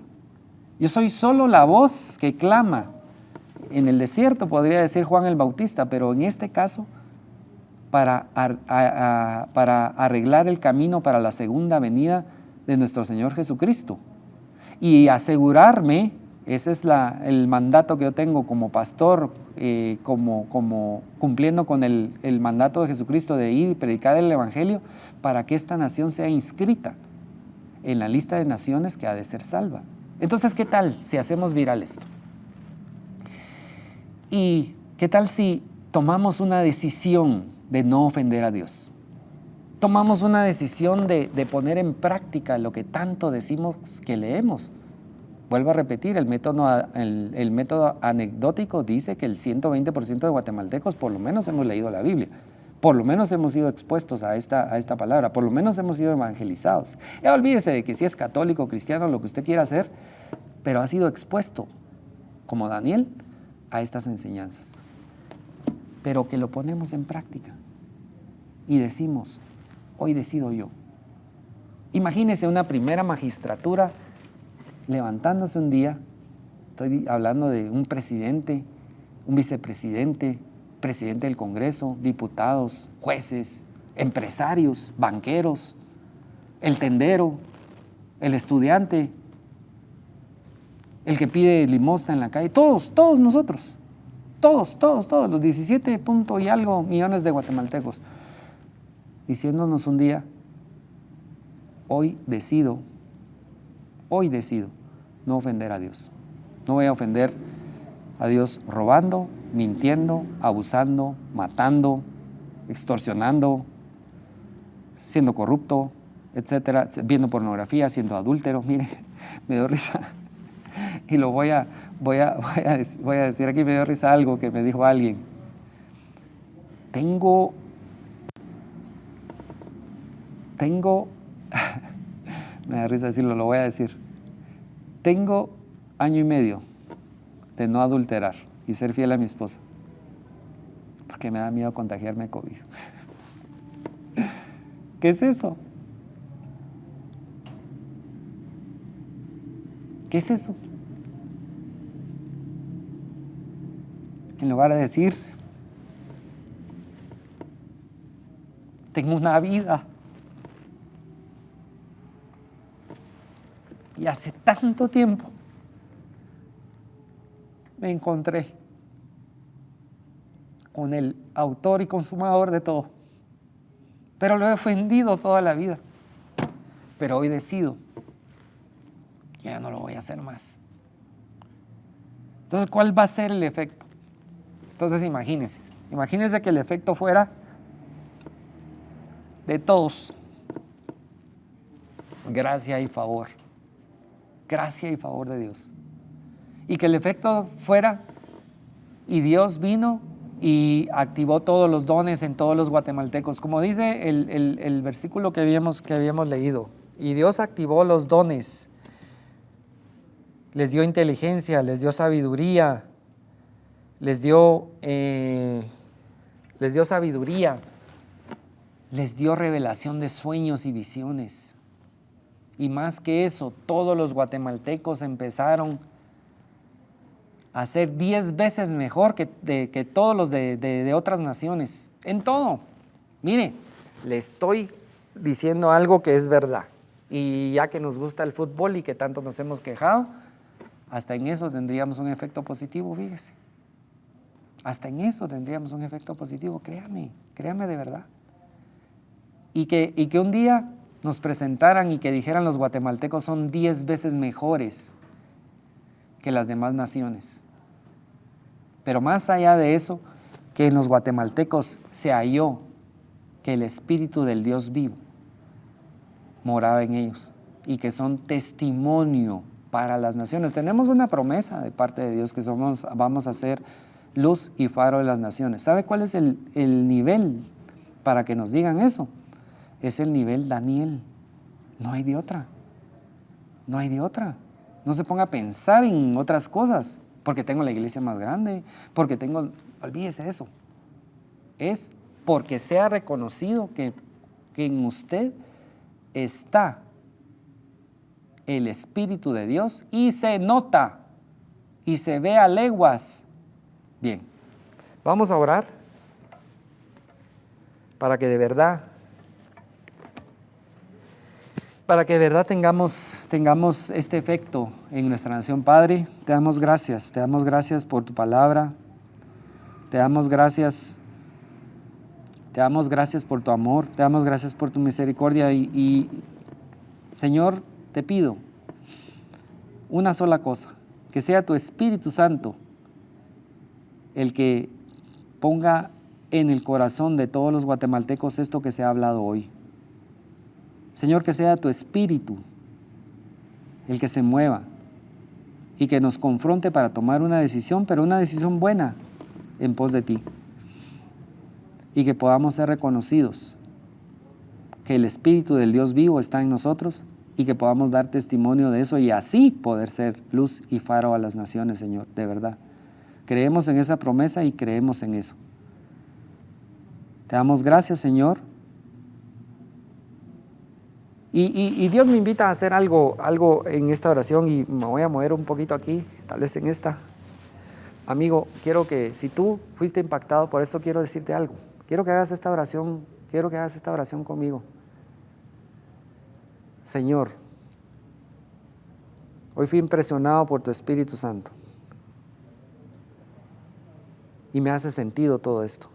Yo soy solo la voz que clama. En el desierto podría decir Juan el Bautista, pero en este caso, para arreglar el camino para la segunda venida de nuestro Señor Jesucristo. Y asegurarme, ese es el mandato que yo tengo como pastor, como cumpliendo con el mandato de Jesucristo de ir y predicar el Evangelio, para que esta nación sea inscrita en la lista de naciones que ha de ser salva. Entonces, ¿qué tal si hacemos viral esto? ¿Y qué tal si tomamos una decisión de no ofender a Dios? Tomamos una decisión de poner en práctica lo que tanto decimos que leemos. Vuelvo a repetir, el método anecdótico dice que el 120% de guatemaltecos por lo menos hemos leído la Biblia. Por lo menos hemos sido expuestos a esta palabra, por lo menos hemos sido evangelizados. Ya olvídese de que si es católico, cristiano, lo que usted quiera hacer, pero ha sido expuesto, como Daniel, a estas enseñanzas. Pero que lo ponemos en práctica y decimos, hoy decido yo. Imagínese una primera magistratura levantándose un día, estoy hablando de un presidente, un vicepresidente, presidente del Congreso, diputados, jueces, empresarios, banqueros, el tendero, el estudiante, el que pide limosna en la calle, todos nosotros, todos, los 17 punto y algo millones de guatemaltecos, diciéndonos un día, hoy decido no ofender a Dios. No voy a ofender a Dios robando, mintiendo, abusando, matando, extorsionando, siendo corrupto, etcétera, viendo pornografía, siendo adúltero. Mire, me dio risa. Y lo voy a decir aquí, me dio risa algo que me dijo alguien. Tengo me da risa decirlo, lo voy a decir. Tengo 1 año y medio de no adulterar y ser fiel a mi esposa, porque me da miedo contagiarme COVID. ¿Qué es eso? ¿Qué es eso? En lugar de decir, tengo una vida. Y hace tanto tiempo me encontré con el autor y consumador de todo. Pero lo he ofendido toda la vida. Pero hoy decido que ya no lo voy a hacer más. Entonces, ¿cuál va a ser el efecto? Entonces, imagínense que el efecto fuera de todos. Gracia y favor de Dios. Y que el efecto fuera, y Dios vino y activó todos los dones en todos los guatemaltecos. Como dice el versículo que habíamos leído. Y Dios activó los dones. Les dio inteligencia, les dio sabiduría, les dio revelación de sueños y visiones. Y más que eso, todos los guatemaltecos empezaron a ser 10 veces mejor que todos los de otras naciones. En todo. Mire, le estoy diciendo algo que es verdad. Y ya que nos gusta el fútbol y que tanto nos hemos quejado, hasta en eso tendríamos un efecto positivo, fíjese. Hasta en eso tendríamos un efecto positivo, créame de verdad. Y que un día nos presentaran y que dijeran los guatemaltecos son 10 veces mejores que las demás naciones. Pero más allá de eso, que en los guatemaltecos se halló que el Espíritu del Dios vivo moraba en ellos y que son testimonio para las naciones. Tenemos una promesa de parte de Dios que vamos a ser luz y faro de las naciones. ¿Sabe cuál es el nivel para que nos digan eso? Es el nivel Daniel. No hay de otra. No hay de otra. No se ponga a pensar en otras cosas, porque tengo la iglesia más grande, porque tengo... Olvídese eso. Es porque sea reconocido que en usted está el Espíritu de Dios y se nota y se ve a leguas. Bien, vamos a orar para que de verdad tengamos este efecto en nuestra nación. Padre, te damos gracias por tu palabra, te damos gracias por tu amor, te damos gracias por tu misericordia y Señor, te pido una sola cosa, que sea tu Espíritu Santo el que ponga en el corazón de todos los guatemaltecos esto que se ha hablado hoy. Señor, que sea tu Espíritu el que se mueva y que nos confronte para tomar una decisión, pero una decisión buena en pos de ti. Y que podamos ser reconocidos, que el Espíritu del Dios vivo está en nosotros y que podamos dar testimonio de eso y así poder ser luz y faro a las naciones, Señor, de verdad. Creemos en esa promesa y creemos en eso. Te damos gracias, Señor. Y Dios me invita a hacer algo en esta oración y me voy a mover un poquito aquí, tal vez en esta. Amigo, quiero que si tú fuiste impactado por eso, quiero decirte algo. Quiero que hagas esta oración conmigo. Señor, hoy fui impresionado por tu Espíritu Santo y me hace sentido todo esto.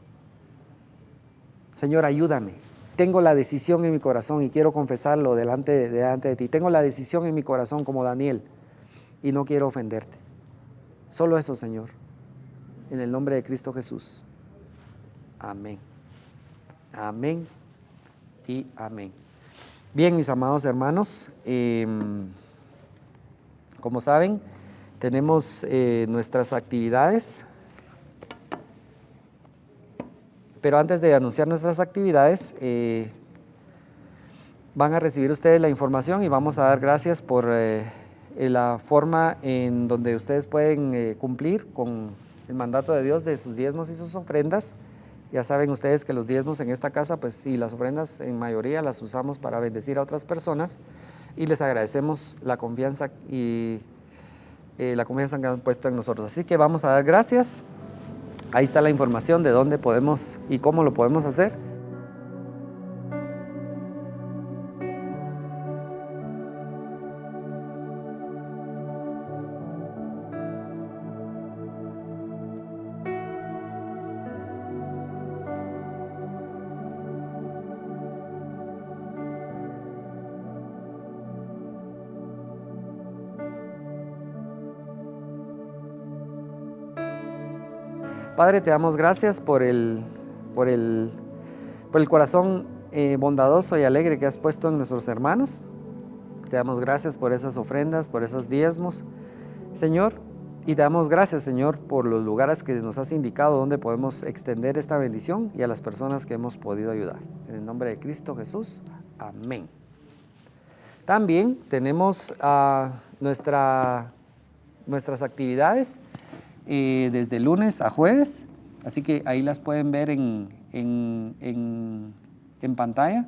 Señor, ayúdame. Tengo la decisión en mi corazón y quiero confesarlo delante de ti. Tengo la decisión en mi corazón como Daniel y no quiero ofenderte. Solo eso, Señor. En el nombre de Cristo Jesús. Amén. Amén y amén. Bien, mis amados hermanos, como saben, tenemos nuestras actividades. Pero antes de anunciar nuestras actividades, van a recibir ustedes la información y vamos a dar gracias por la forma en donde ustedes pueden cumplir con el mandato de Dios de sus diezmos y sus ofrendas. Ya saben ustedes que los diezmos en esta casa, pues sí, las ofrendas en mayoría las usamos para bendecir a otras personas y les agradecemos la confianza y la confianza que han puesto en nosotros. Así que vamos a dar gracias. Ahí está la información de dónde podemos y cómo lo podemos hacer. Padre, te damos gracias por el corazón bondadoso y alegre que has puesto en nuestros hermanos. Te damos gracias por esas ofrendas, por esos diezmos, Señor. Y te damos gracias, Señor, por los lugares que nos has indicado donde podemos extender esta bendición y a las personas que hemos podido ayudar. En el nombre de Cristo Jesús, amén. También tenemos nuestras actividades desde lunes a jueves, así que ahí las pueden ver en pantalla.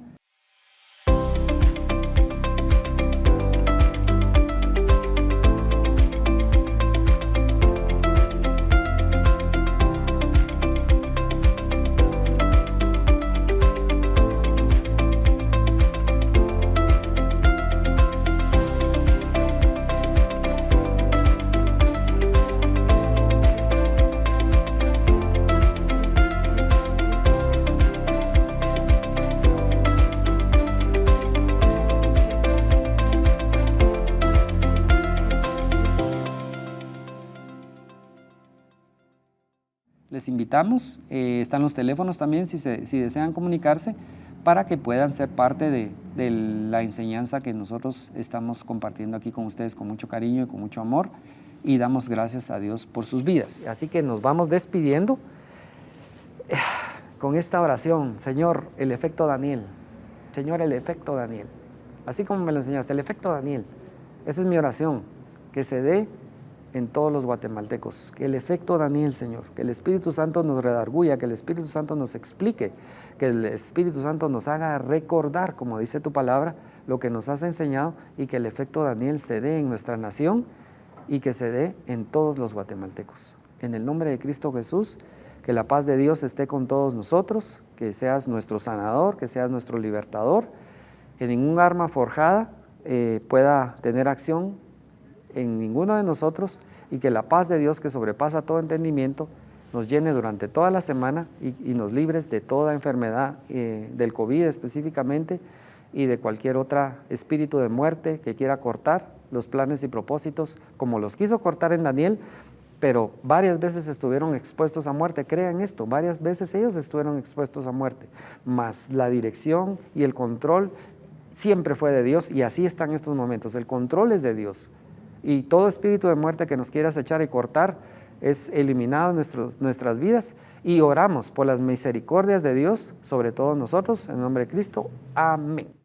les invitamos, están los teléfonos también si desean comunicarse, para que puedan ser parte de la enseñanza que nosotros estamos compartiendo aquí con ustedes con mucho cariño y con mucho amor, y damos gracias a Dios por sus vidas. Así que nos vamos despidiendo con esta oración. Señor, el efecto Daniel. Señor, el efecto Daniel. Así como me lo enseñaste, el efecto Daniel. Esa es mi oración, que se dé en todos los guatemaltecos. Que el efecto Daniel, Señor, que el Espíritu Santo nos redarguya, que el Espíritu Santo nos explique, que el Espíritu Santo nos haga recordar, como dice tu palabra, lo que nos has enseñado, y que el efecto Daniel se dé en nuestra nación y que se dé en todos los guatemaltecos. En el nombre de Cristo Jesús, que la paz de Dios esté con todos nosotros, que seas nuestro sanador, que seas nuestro libertador, que ningún arma forjada pueda tener acción en ninguno de nosotros, y que la paz de Dios, que sobrepasa todo entendimiento, nos llene durante toda la semana y nos libres de toda enfermedad, del COVID específicamente, y de cualquier otro espíritu de muerte que quiera cortar los planes y propósitos, como los quiso cortar en Daniel, pero varias veces estuvieron expuestos a muerte. Crean esto, varias veces ellos estuvieron expuestos a muerte, mas la dirección y el control siempre fue de Dios, y así están estos momentos. El control es de Dios, y todo espíritu de muerte que nos quiera acechar y cortar es eliminado en nuestras vidas, y oramos por las misericordias de Dios sobre todos nosotros, en nombre de Cristo. Amén.